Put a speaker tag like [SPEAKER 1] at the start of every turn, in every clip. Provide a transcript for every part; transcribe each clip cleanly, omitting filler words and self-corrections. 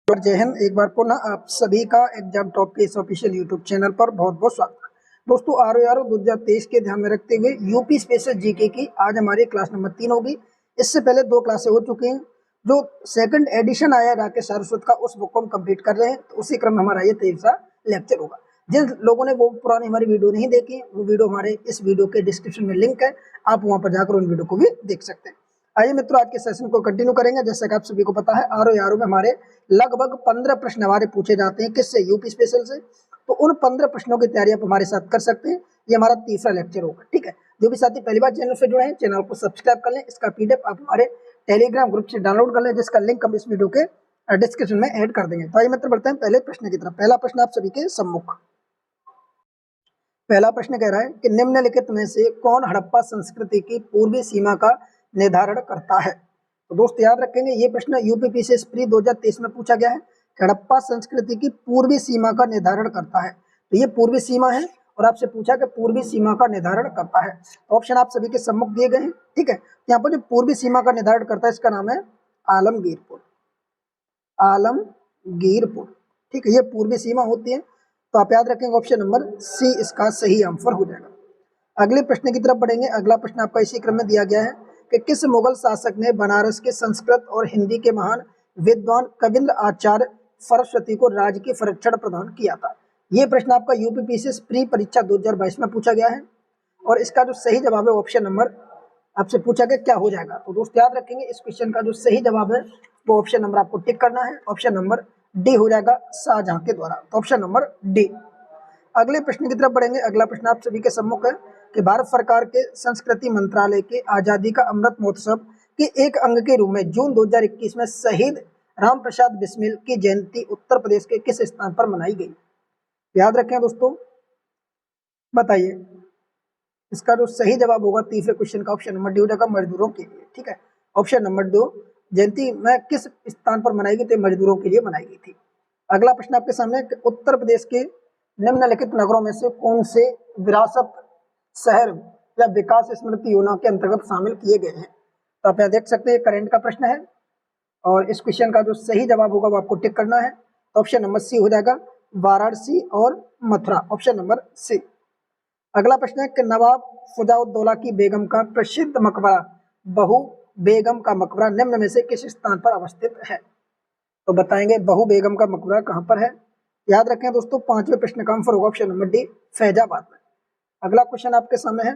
[SPEAKER 1] और जय हिंद। एक बार पुनः आप सभी का एग्जाम टॉप के इस ऑफिशियल यूट्यूब चैनल पर बहुत बहुत स्वागत है। दोस्तों आर 2023 के ध्यान में रखते हुए यूपी स्पेशल जीके की आज हमारी क्लास नंबर 3 होगी। इससे पहले 2 क्लासें हो चुकी हैं। जो सेकंड एडिशन आया राकेश सारस्वत का, उस बुक को हम कंप्लीट कर रहे हैं, तो उसी क्रम में हमारा ये 23वां लेक्चर होगा। जिन लोगों ने वो पुरानी हमारी वीडियो नहीं देखी, वो वीडियो हमारे इस वीडियो के डिस्क्रिप्शन में लिंक है, आप वहाँ पर जाकर उन वीडियो को भी देख सकते हैं। आइए मित्रों, आज के सेशन को कंटिन्यू करेंगे। जैसे कि आप सभी को पता है, आर में हमारे लगभग 15 प्रश्न हमारे पूछे जाते हैं। किससे? यूपी स्पेशल से। तो उन 15 प्रश्नों की तैयारी आप हमारे साथ कर सकते हैं। ये हमारा तीसरा लेक्चर होगा, ठीक है। जो भी साथी पहली बार चैनल से जुड़े हैं, चैनल को सब्सक्राइब कर लें। इसका पीडीएफ आप हमारे टेलीग्राम ग्रुप से डाउनलोड कर लें, जिसका लिंक हम इस वीडियो के डिस्क्रिप्शन में ऐड कर देंगे। तो आइए मित्र बढ़ते हैं पहले प्रश्न की तरफ। पहला प्रश्न आप सभी के सम्मुख। पहला प्रश्न कह रहा है कि निम्नलिखित में से कौन हड़प्पा संस्कृति की पूर्वी सीमा का निर्धारण करता है। तो दोस्त याद रखेंगे, ये प्रश्न यूपीपीसीएस प्री 2023 में पूछा गया है। हड़प्पा संस्कृति की पूर्वी सीमा का निर्धारण करता है। तो ये पूर्वी सीमा है और आपसे पूछा कि पूर्वी सीमा का निर्धारण करता है। ऑप्शन आप सभी के सम्मुख दिए गए हैं, ठीक है। यहाँ पर जो पूर्वी सीमा का निर्धारण करता है, इसका नाम है आलमगीरपुर। आलमगीरपुर, ठीक है, ये पूर्वी सीमा होती है। तो आप याद रखेंगे ऑप्शन नंबर सी इसका सही आंसर हो जाएगा। अगले प्रश्न की तरफ बढ़ेंगे। अगला प्रश्न आपका इसी क्रम में दिया गया है कि किस मुगल शासक ने बनारस के संस्कृत और हिंदी के महान विद्वान कविंद्र आचार्य सरस्वती को राजकीय संरक्षण प्रदान किया था। ये प्रश्न आपका यूपीपीसीएस प्री परीक्षा 2022 में पूछा गया है और इसका जो सही जवाब है ऑप्शन नंबर आपसे पूछा गया क्या हो जाएगा। तो दोस्त याद रखेंगे, इस क्वेश्चन का जो सही जवाब है वो ऑप्शन नंबर आपको टिक करना है। ऑप्शन नंबर डी हो जाएगा, शाहजहां के द्वारा। तो ऑप्शन नंबर डी। अगले प्रश्न की तरफ बढ़ेंगे। अगला प्रश्न आप सभी के सम्मुख है कि भारत सरकार के संस्कृति मंत्रालय के आजादी का अमृत महोत्सव के एक अंग के रूप में जून 2021 में शहीद राम प्रसाद बिस्मिल की जयंती उत्तर प्रदेश के किस स्थान पर मनाई गई। याद रखें दोस्तों, बताइए इसका जो सही जवाब होगा तीसरे क्वेश्चन का ऑप्शन नंबर डी हो जाएगा, मजदूरों के लिए, ठीक है। ऑप्शन नंबर 2, जयंती में किस स्थान पर मनाई गई थी? मजदूरों के लिए मनाई गई थी। अगला प्रश्न आपके सामने, उत्तर प्रदेश के निम्नलिखित नगरों में से कौन से विरासत शहर या विकास स्मृति योजना के अंतर्गत शामिल किए गए हैं। तो आप यहाँ देख सकते हैं करंट का प्रश्न है और इस क्वेश्चन का जो सही जवाब होगा वो आपको टिक करना है। तो ऑप्शन नंबर सी हो जाएगा, वाराणसी और मथुरा। Option number C. अगला प्रश्न है कि नवाब फुजाउद्दौला की बेगम का प्रसिद्ध मकबरा बहू बेगम का मकबरा निम्न में से किस स्थान पर अवस्थित है। तो बताएंगे बहू बेगम का मकबरा कहाँ पर है। याद रखें दोस्तों, 5वें प्रश्न का आंसर होगा ऑप्शन नंबर डी, फैजाबाद में। अगला क्वेश्चन आपके सामने है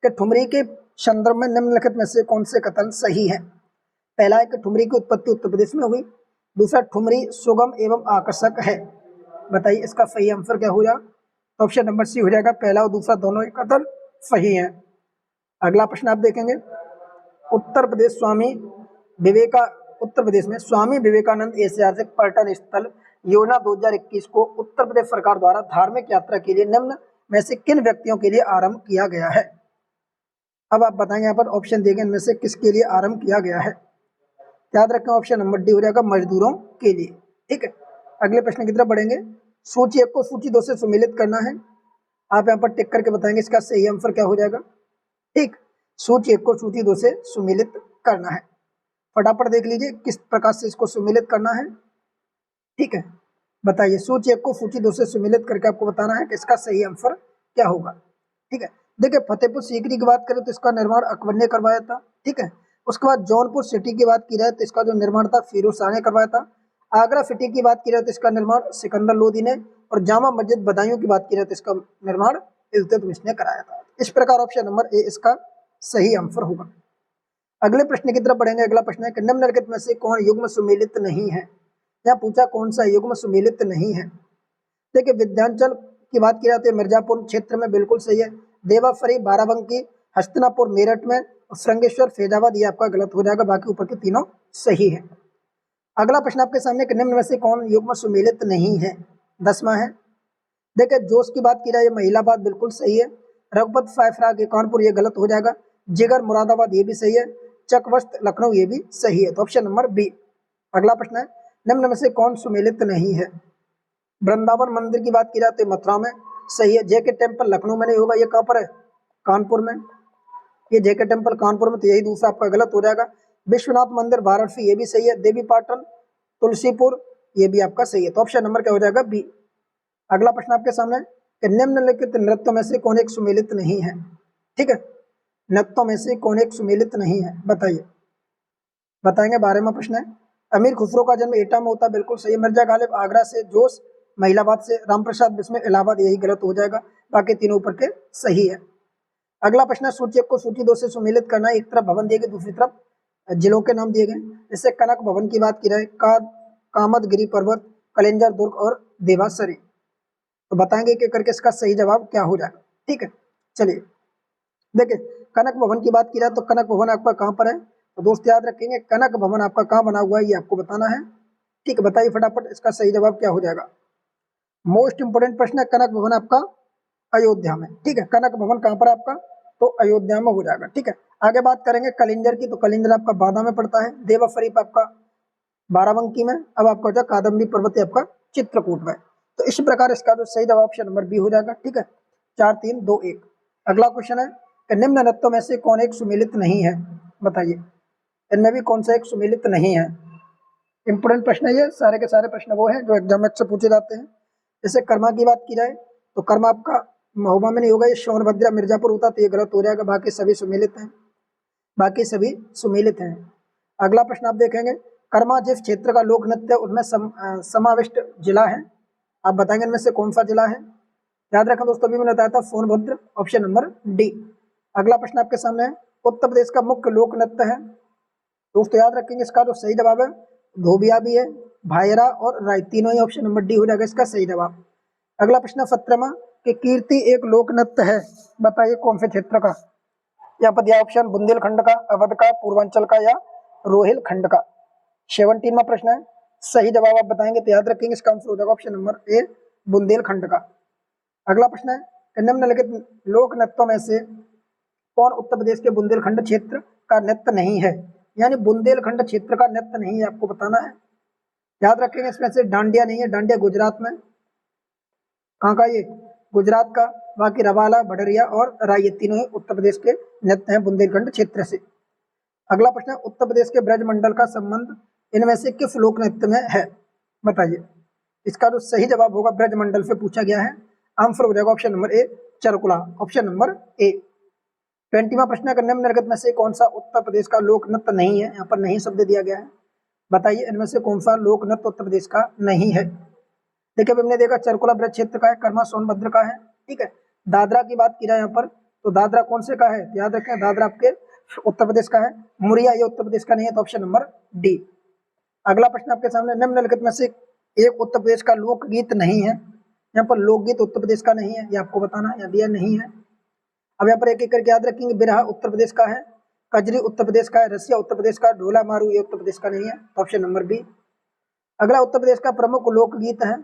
[SPEAKER 1] कि ठुमरी के संदर्भ में निम्नलिखित में से कौन से कथन सही है। पहला है कि ठुमरी की उत्पत्ति उत्तर प्रदेश में हुई। दूसरा, ठुमरी सुगम एवं आकर्षक है। बताइए इसका सही आंसर क्या हो जाएगा। तो ऑप्शन नंबर सी हो जाएगा, पहला और दूसरा दोनों ही कथन सही है। अगला प्रश्न आप देखेंगे, उत्तर प्रदेश में स्वामी विवेकानंद ऐतिहासिक पर्यटन स्थल योजना 2021 को उत्तर प्रदेश सरकार द्वारा धार्मिक यात्रा के लिए निम्न में से किन व्यक्तियों के लिए आरंभ किया गया है। अब आप बताएंगे यहाँ पर ऑप्शन देंगे इनमें से किसके लिए आरंभ किया गया है। याद रखें ऑप्शन नंबर डी हो जाएगा, मजदूरों के लिए, ठीक है। अगले प्रश्न की तरफ बढ़ेंगे। सूची 1 को सूची 2 से सुमेलित करना है। आप यहाँ पर टिक करके बताएंगे इसका सही आंसर क्या हो जाएगा, ठीक। सूची 1 को सूची 2 से सुमेलित करना है। फटाफट देख लीजिए किस प्रकार से इसको सुमेलित करना है, ठीक है। बताइए सूची 1 को सूची 2 से सुमेलित करके आपको बताना है कि इसका सही आंसर क्या होगा, ठीक है। देखिए फतेहपुर सीकरी की बात करें तो इसका निर्माण अकबर ने करवाया था, ठीक है। उसके बाद जौनपुर सिटी की बात की जाए तो इसका जो निर्माण था फिरोज शाह ने करवाया था। आगरा सिटी की बात की जाए तो इसका निर्माण सिकंदर लोदी ने, और जामा मस्जिद बदायूं की बात की जाए तो इसका निर्माण इल्तुतमिश ने कराया था। इस प्रकार ऑप्शन नंबर ए इसका सही आंसर होगा। अगले प्रश्न की तरफ बढ़ेंगे। अगला प्रश्न है कि निम्नलिखित में से कौन युग्म सुमेलित नहीं है। यहाँ पूछा कौन सा युग्म सुमेलित नहीं है। देखिए विद्यांचल की बात की जाती है मिर्जापुर क्षेत्र में, बिल्कुल सही है। देवाफरी बाराबंकी हस्तिनापुर मेरठ में, और श्रृंगेश्वर फैजाबाद ये आपका गलत हो जाएगा, बाकी ऊपर के तीनों सही है। अगला प्रश्न आपके सामने कि निम्न में से कौन युग्म सुमेलित नहीं है। 10वां है। देखिए जोश की बात की जाए महिलाबाद बिल्कुल सही है। रघुपत फायफरा के कानपुर ये गलत हो जाएगा। जिगर मुरादाबाद ये भी सही है। चकवस्त लखनऊ ये भी सही है। तो ऑप्शन नंबर बी। अगला प्रश्न है निम्न में से कौन सुमेलित नहीं है। वृंदावन मंदिर की बात की जाए तो मथुरा में सही है। जेके टेम्पल लखनऊ में नहीं होगा, ये कहाँ पर है, कानपुर में। ये जेके टेम्पल कानपुर में, तो यही दूसरा आपका गलत हो जाएगा। विश्वनाथ मंदिर वाराणसी ये भी सही है। देवी पाटन तुलसीपुर ये भी आपका सही है, तो ऑप्शन नंबर क्या हो जाएगा बी। अगला प्रश्न आपके सामने कि निम्नलिखित नृत्यों में से कौन एक सुमेलित नहीं है, ठीक है, नृत्यों में से कौन एक सुमेलित नहीं है, बताइए, बताएंगे। 12वां प्रश्न है, अमीर खुसरो का जन्म एटा में होता, बिल्कुल सही। मिर्जा गालिब आगरा से, जोश महिलाबाद से, रामप्रसाद बिस्मिल इलाहाबाद, यही गलत हो जाएगा, बाकी तीनों ऊपर के सही है। अगला प्रश्न है, सूची 1 को सूची 2 से सुमेलित करना है। एक तरफ भवन दिए गए, दूसरी तरफ जिलों के नाम दिए गए। जैसे कनक भवन की बात की जाए, कामदगिरी पर्वत, कलिंजर दुर्ग और देवासरी, तो बताएंगे कि करके इसका सही जवाब क्या हो जाएगा, ठीक है। चलिए देखिए, कनक भवन की बात की जाए तो कनक भवन आपका कहाँ पर है, तो दोस्त याद रखेंगे कनक भवन आपका कहाँ बना हुआ है, ये आपको बताना है, ठीक है। बताइए फटाफट इसका सही जवाब क्या हो जाएगा। मोस्ट इंपोर्टेंट प्रश्न है, कनक भवन आपका अयोध्या में, ठीक है। कनक भवन कहाँ पर आपका, तो अयोध्या में हो जाएगा, ठीक है। आगे बात करेंगे कलिंजर की, तो कलिंजर आपका बांदा में पड़ता है। देवफरीप आपका बाराबंकी में। अब आपका हो जाए कादम्बरी पर्वत आपका चित्रकूट में। तो इस प्रकार इसका जो सही जवाब ऑप्शन नंबर बी हो जाएगा, ठीक है। 4 3 2 1। अगला क्वेश्चन है कि निम्न नृत्यों में से कौन एक सुमेलित नहीं है, बताइए, इनमें भी कौन सा एक सुमेलित नहीं है। इंपोर्टेंट प्रश्न है ये, सारे के सारे प्रश्न वो हैं जो एग्जाम में अक्सर पूछे जाते हैं। जैसे कर्मा की बात की जाए तो कर्मा आपका महोबा में नहीं होगा, ये सोनभद्र मिर्जापुर होता, तो ये गलत हो जाएगा, बाकी सभी सुमेलित हैं, बाकी सभी सुमेलित हैं। अगला प्रश्न आप देखेंगे, कर्मा जिस क्षेत्र का लोक नृत्य उनमें समाविष्ट जिला है, आप बताएंगे इनमें से कौन सा जिला है। याद रखें दोस्तों, अभी मैंने बताया था सोनभद्र, ऑप्शन नंबर डी। अगला प्रश्न आपके सामने है, उत्तर प्रदेश का मुख्य लोक नृत्य है, दोस्तों याद रखेंगे इसका जो सही जवाब है धोबिया भी है, भायरा और राय, तीनों ही ऑप्शन नंबर डी हो जाएगा इसका सही जवाब। अगला प्रश्न फत्रमा कि कीर्ति एक लोक नृत्य है, बताइए कौन से क्षेत्र का। यहाँ पर दिया ऑप्शन बुंदेलखंड का, अवध का, पूर्वांचल का या रोहिलखंड का। 17वां प्रश्न है, सही जवाब आप बताएंगे, तो याद रखेंगे इसका आंसर हो जाएगा ऑप्शन नंबर ए बुंदेलखंड का। अगला प्रश्न है कि निम्नलिखित लोक नृत्यों में से कौन उत्तर प्रदेश के बुंदेलखंड क्षेत्र का नृत्य नहीं है, यानी बुंदेलखंड क्षेत्र का नृत्य नहीं है, आपको बताना है। याद रखेंगे इसमें से डांडिया नहीं है, डांडिया गुजरात में, कहाँ का ये, गुजरात का। बाकी रवाला, भडरिया और राय, ये तीनों ही उत्तर प्रदेश के नृत्य हैं बुंदेलखंड क्षेत्र से। अगला प्रश्न है, उत्तर प्रदेश के ब्रजमंडल का संबंध इनमें से किस लोक नृत्य में है, बताइए। इसका जो सही जवाब होगा ब्रजमंडल से पूछा गया है, आंसर हो जाएगा option number A Charkula, option number A. 20वां प्रश्न है, निम्नलिखित में से कौन सा उत्तर प्रदेश का लोक नृत्य नहीं है, यहाँ पर नहीं शब्द दिया गया है, बताइए इनमें से कौन सा लोक नृत्य उत्तर प्रदेश का नहीं है। देखिए अभी हमने देखा चरकुला ब्रज क्षेत्र का है, कर्मा सोनभद्र का है, ठीक है। दादरा की बात की जाए यहाँ पर, तो दादरा कौन से का है, याद रखें दादरा आपके उत्तर प्रदेश का है। मुरिया ये उत्तर प्रदेश का नहीं है, तो ऑप्शन नंबर डी। अगला प्रश्न आपके सामने, निम्नलिखित में से एक उत्तर प्रदेश का लोकगीत नहीं है, यहाँ पर लोकगीत उत्तर प्रदेश का नहीं है, ये आपको बताना है, दिया नहीं है। अब यहाँ पर एक एक करके याद रखेंगे, बिरहा उत्तर प्रदेश का है, कजरी उत्तर प्रदेश का है, रसिया उत्तर प्रदेश का, ढोला मारू ये उत्तर प्रदेश का नहीं है, तो ऑप्शन नंबर बी। अगला उत्तर प्रदेश का प्रमुख लोकगीत है,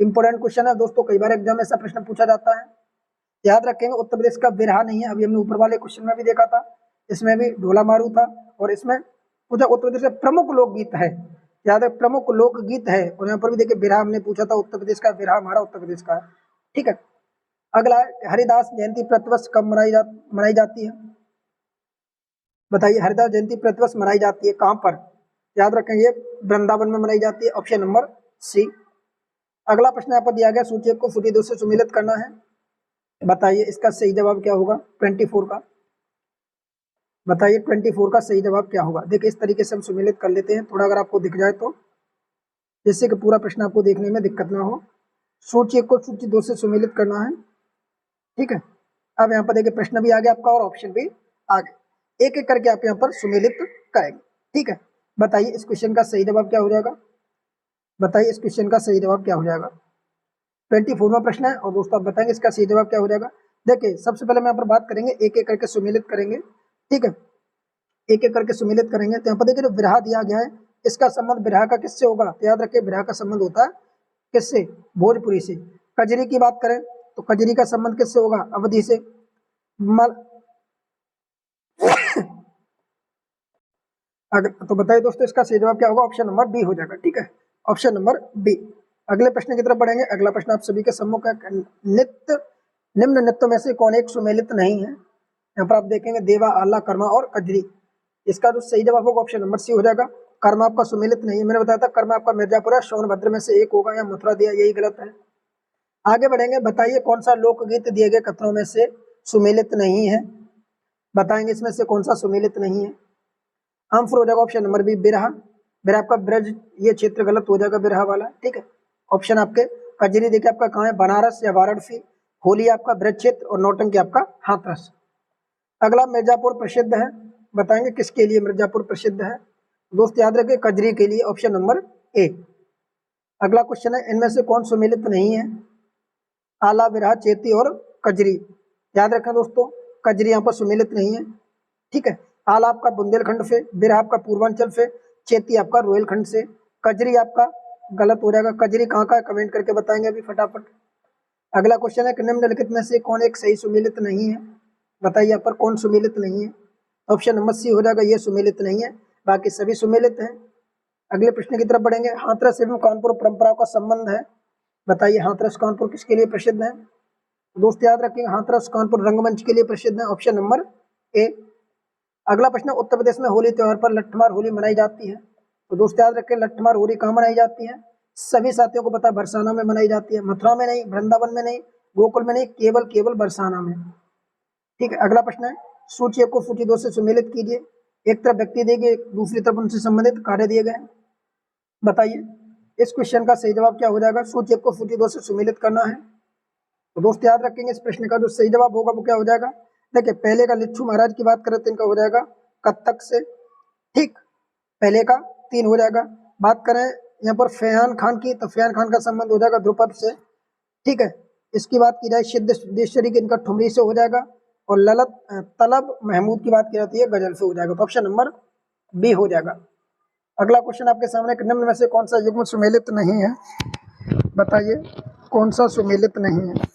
[SPEAKER 1] इंपोर्टेंट क्वेश्चन है दोस्तों, कई बार एग्जाम में ऐसा प्रश्न पूछा जाता है। याद रखेंगे उत्तर प्रदेश का बिरहा नहीं है, अभी हमने ऊपर वाले क्वेश्चन में भी देखा था, इसमें भी ढोला मारू था, और इसमें पूछा उत्तर प्रदेश का प्रमुख लोकगीत है, याद है प्रमुख लोकगीत है, और यहाँ पर भी देखिए बिरहा हमने पूछा था, उत्तर प्रदेश का बिरहा हमारा उत्तर प्रदेश का है, ठीक है। अगला है, हरिदास जयंती प्रतिवर्ष कब मनाई जाती है, बताइए हरिदास जयंती प्रतिवर्ष मनाई जाती है कहाँ पर, याद रखेंगे वृंदावन में मनाई जाती है, ऑप्शन नंबर सी। अगला प्रश्न यहाँ पर दिया गया, सूची को सूची 2 से सुमेलित करना है, बताइए इसका सही जवाब क्या होगा। 24 का, बताइए 24 का सही जवाब क्या होगा। देखिए इस तरीके से हम सुमेलित कर लेते हैं, थोड़ा अगर आपको दिख जाए तो, जिससे कि पूरा प्रश्न आपको देखने में दिक्कत ना हो। सूची को सूची 2 से सुमेलित करना है, ठीक है। अब यहाँ पर देखिए प्रश्न भी आ गया आपका और ऑप्शन भी आ गए, एक एक करके आप यहाँ पर सुमेलित करेंगे, ठीक है। बताइए इस क्वेश्चन का सही जवाब क्या हो जाएगा, बताइए इस क्वेश्चन का सही जवाब क्या हो जाएगा। 24वां प्रश्न है, और दोस्तों आप बताएंगे इसका सही जवाब क्या हो जाएगा। देखिए सबसे पहले हम यहाँ पर बात करेंगे, एक एक करके सुमेलित करेंगे, ठीक है, एक एक करके सुमेलित करेंगे। तो यहाँ पर देखिए जो बिरहा दिया गया है, इसका संबंध बिरहा का किससे होगा, तो याद रखिए बिरहा का संबंध होता है किससे, भोजपुरी से। कजरी की बात करें तो कजरी का संबंध किससे होगा, अवधी से। तो बताइए दोस्तों इसका सही जवाब क्या होगा, ऑप्शन नंबर बी हो जाएगा, ठीक है, ऑप्शन नंबर बी। अगले प्रश्न की तरफ बढ़ेंगे। अगला प्रश्न आप सभी के सम्मुख है, निम्न नृत्यों में से कौन एक सुमेलित नहीं है, यहाँ पर आप देखेंगे देवा, आला, कर्मा और कजरी, इसका जो सही जवाब होगा ऑप्शन नंबर सी हो जाएगा। कर्म आपका सुमेलित नहीं है। मैंने बताया था कर्म आपका मिर्जापुर है, सोनभद्र में से एक होगा, या मथुरा दिया, यही गलत है। आगे बढ़ेंगे, बताइए कौन सा लोकगीत दिए गए कथनों में से सुमेलित नहीं है। बताएंगे इसमें से कौन सा सुमेलित नहीं है। आंसर हो जाएगा ऑप्शन नंबर बी, बिरहा। बिरहा आपका ब्रज, ये क्षेत्र गलत हो जाएगा बिरहा वाला, ठीक है। ऑप्शन आपके कजरी देखिए आपका कहाँ है, बनारस या वाराणसी। होली आपका ब्रज क्षेत्र और नौटंकी आपका हाथरस। अगला मिर्जापुर प्रसिद्ध है, बताएंगे किसके लिए मिर्जापुर प्रसिद्ध है। दोस्त याद रखें कजरी के लिए, ऑप्शन नंबर ए। अगला क्वेश्चन है, इनमें से कौन सुमेलित नहीं है। आला, बिरहा, चेती और कजरी। याद रखें दोस्तों कजरी यहाँ पर सुमेलित नहीं है, ठीक है। आला आपका बुंदेलखंड से, बिरहा आपका पूर्वांचल से, चेती आपका रोहिलखंड से, कजरी आपका गलत हो जाएगा। कजरी कहाँ का है कमेंट करके बताएंगे अभी फटाफट। अगला क्वेश्चन है कि निम्नलिखित में से कौन एक सही सुमेलित नहीं है। बताइए यहाँ पर कौन सुमेलित नहीं है। ऑप्शन नंबर सी हो जाएगा, ये सुमेलित नहीं है, बाकी सभी सुमेलित हैं। अगले प्रश्न की तरफ बढ़ेंगे, हाथरस एवं कानपुर परंपराओं का संबंध है। बताइए हाथरस कानपुर किसके लिए प्रसिद्ध है। दोस्त याद रखिएगा हाथरस कानपुर रंगमंच के लिए प्रसिद्ध है, ऑप्शन नंबर ए। अगला प्रश्न, उत्तर प्रदेश में होली त्योहार पर लट्ठमार होली मनाई जाती है। तो दोस्त याद रखें लट्ठमार होली कहाँ मनाई जाती है। सभी साथियों को पता है बरसाना में मनाई जाती है, मथुरा में नहीं, वृंदावन में नहीं, गोकुल में नहीं, केवल बरसाना में, ठीक है। अगला प्रश्न है, सूची को सूची 2 से सुमेलित कीजिए। एक तरफ व्यक्ति दिए गए, दूसरी तरफ उनसे संबंधित कार्य दिए गए। बताइए इस क्वेश्चन का सही जवाब क्या हो जाएगा। सूची को सूची 2 से सुमेलित करना है। तो दोस्त याद रखेंगे इस प्रश्न का जो सही जवाब होगा वो क्या हो जाएगा। देखिए पहले का लिच्छू महाराज की बात करें तो इनका हो जाएगा कत्थक से, ठीक, पहले का 3 हो जाएगा। बात करें यहाँ पर फैयान खान की, तो फैयान खान का संबंध हो जाएगा ध्रुपद से, ठीक है। इसकी बात की जाए सिद्धेश्वरी की, इनका ठुमरी से हो जाएगा। और ललत तलब महमूद की बात की जाती है गजल से हो जाएगा, तो ऑप्शन नंबर बी हो जाएगा। अगला क्वेश्चन आपके सामने, निम्न में से कौन सा युग्म सुमेलित नहीं है। बताइए कौन सा सुमेलित नहीं है।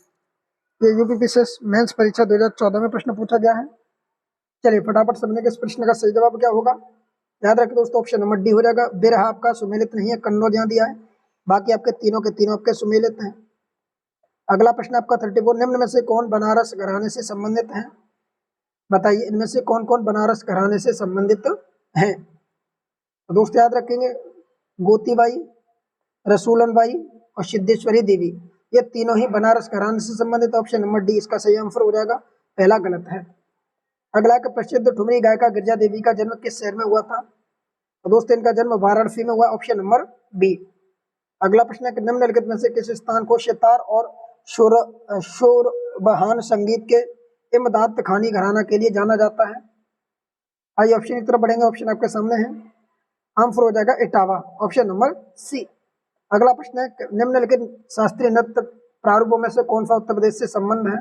[SPEAKER 1] ये यूपी विशेष मेंस परीक्षा 2014 में प्रश्न पूछा गया है। चलिए फटाफट समझने के इस प्रश्न का सही जवाब क्या होगा। याद रखिए दोस्तों ऑप्शन नंबर डी हो जाएगा, बिरहा आपका सुमेलित नहीं है, कन्नौज यहाँ दिया है, बाकी आपके तीनों के तीनों आपके सुमेलित हैं। अगला प्रश्न आपका 34, निम्न में से कौन बनारस घराने से संबंधित है। बताइए इनमें से कौन कौन बनारस घराने से संबंधित हैं। तो दोस्त याद रखेंगे गोतीबाई, रसूलन बाई और सिद्धेश्वरी देवी, ये तीनों ही बनारस घराने से संबंधित। ऑप्शन नंबर डी इसका सही आंसर हो जाएगा, पहला गलत है। अगला का प्रसिद्ध ठुमरी गायिका गिरजा देवी का जन्म किस शहर में हुआ था। तो दोस्तों इनका जन्म वाराणसी में हुआ, ऑप्शन नंबर बी। अगला प्रश्न है कि निम्नलिखित में से किस स्थान को सितार और शोरबहान संगीत के इमदाद खानी घराना के लिए जाना जाता है। आइए ऑप्शन की तरफ बढ़ेंगे, ऑप्शन आपके सामने है, आंसर हो जाएगा इटावा, ऑप्शन नंबर सी। अगला प्रश्न है, निम्नलिखित शास्त्रीय नृत्य प्रारूपों में से कौन सा उत्तर प्रदेश से संबंध है।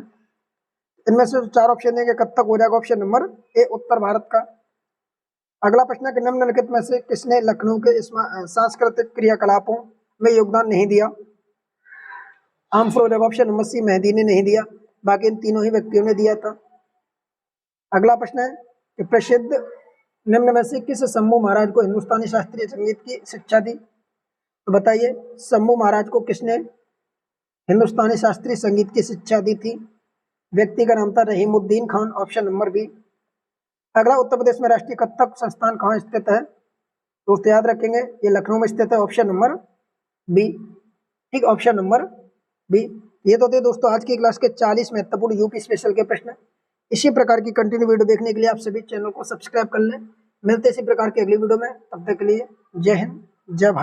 [SPEAKER 1] इनमें से 4 ऑप्शन देंगे, कत्थक हो जाएगा, ऑप्शन नंबर ए उत्तर भारत का। अगला प्रश्न है कि निम्नलिखित में से किसने लखनऊ के सांस्कृतिक क्रियाकलापों में योगदान नहीं दिया। आंसर हो जाएगा ऑप्शन नंबर सी, मेहदी ने नहीं दिया, बाकी इन तीनों ही व्यक्तियों ने दिया था। अगला प्रश्न है कि प्रसिद्ध निम्न में से किस शंभू महाराज को हिंदुस्तानी शास्त्रीय संगीत की शिक्षा दी। तो बताइए शंभू महाराज को किसने हिंदुस्तानी शास्त्रीय संगीत की शिक्षा दी थी। व्यक्ति का नाम था Rahimuddin Khan, option number B. अगला, उत्तर प्रदेश में राष्ट्रीय कथक संस्थान कहाँ स्थित है। दोस्त याद रखेंगे ये लखनऊ में स्थित है, ऑप्शन नंबर बी, ठीक, ऑप्शन नंबर बी। ये तो थे दोस्तों आज की क्लास के 40 महत्वपूर्ण यूपी स्पेशल के प्रश्न। इसी प्रकार की कंटिन्यू वीडियो देखने के लिए आप सभी चैनल को सब्सक्राइब कर लें। मिलते इसी प्रकार के अगली वीडियो में, तब तक के लिए जय हिंद, जय भारत।